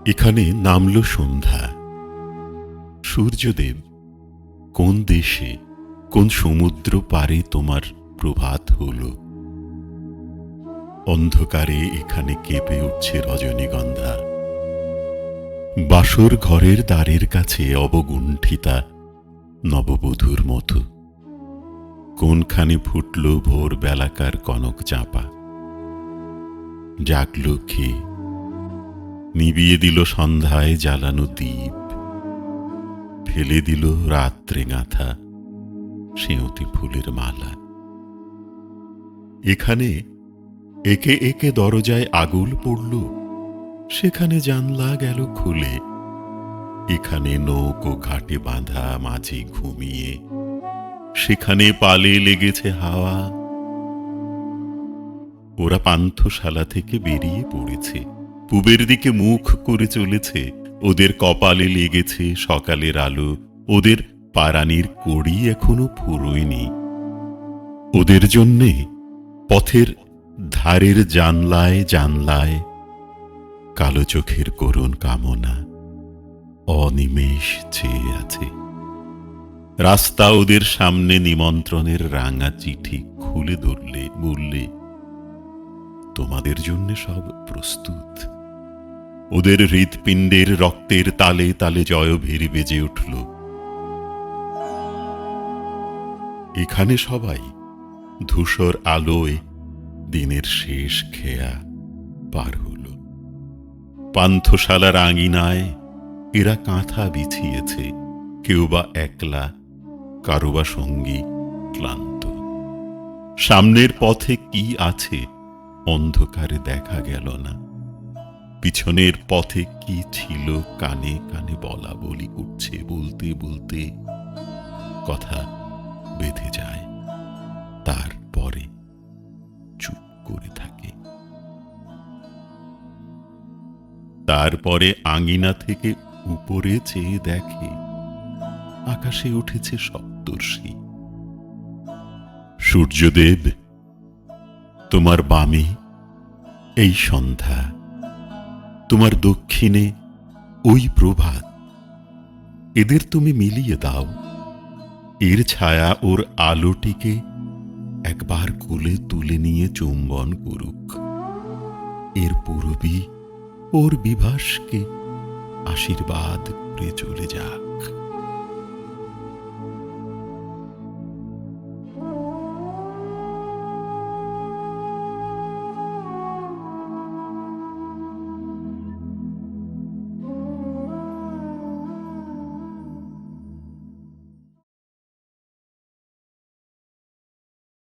এখানে নামল সন্ধ্যা। সূর্যদেব কোন দেশে, কোন সমুদ্র পারে তোমার প্রভাত হল। অন্ধকারে এখানে কেঁপে উঠছে রজনীগন্ধা। বাসর ঘরের দ্বারের কাছে অবগুণ্ঠিতা নববধূর মতো কোনখানে ফুটল ভোর বেলাকার কনক চাঁপা। জাগল কে, নিবিয়ে দিল সন্ধ্যায় জ্বালানো দ্বীপ, ফেলে দিল রাত্রে গাঁথা সেঁউতি ফুলের মালা। এখানে একে একে দরজায় আগুল পড়ল, সেখানে জানলা গেল খুলে। এখানে নৌকো ঘাটে বাঁধা মাঝি ঘুমিয়ে, সেখানে পালে লেগেছে হাওয়া। ওরা পান্থশালা থেকে বেরিয়ে পড়েছে, পূবের দিকে মুখ করে চলেছে। ওদের কপালে লেগেছে সকালের আলো, ওদের পারানির কড়ি এখনো ফুরোয়নি। ওদের জন্যে পথের ধারের জানলায় জানলায় কালো চোখের করুণ কামনা অনিমেষ চেয়ে আছে। রাস্তা ওদের সামনে নিমন্ত্রণের রাঙা চিঠি খুলে ধরলে বললে, তোমাদের জন্য সব প্রস্তুত। ওদের হৃৎপিণ্ডের রক্তের তালে তালে জয়ভীর বেজে উঠল। এখানে সবাই ধূসর আলোয় দিনের শেষ খেয়া পার হল। পান্থশালার আঙিনায় এরা কাঁথা বিছিয়েছে, কেউ বা একলা, কারো বা সঙ্গী ক্লান্ত। সামনের পথে কি আছে অন্ধকারে দেখা গেল না, পিছনের পথে কি ছিল কানে কানে বলা বলি উঠছে। বলতে বলতে কথা বেঁধে যায়, তারপরে চুপ করে থাকে। তারপরে আঙিনা থেকে উপরে চেয়ে দেখে আকাশে উঠেছে সপ্তর্ষি। সূর্যদেব, তোমার বামে এই সন্ধ্যা, তোমার দক্ষিণে ওই প্রভাত। এদের তুমি মিলিয়ে দাও, এর ছায়া ওর আলোটিকে একবার কোলে তুলে নিয়ে চুম্বন করুক। এর পূরবী ওর বিভাসকে আশীর্বাদ করে চলে যাক।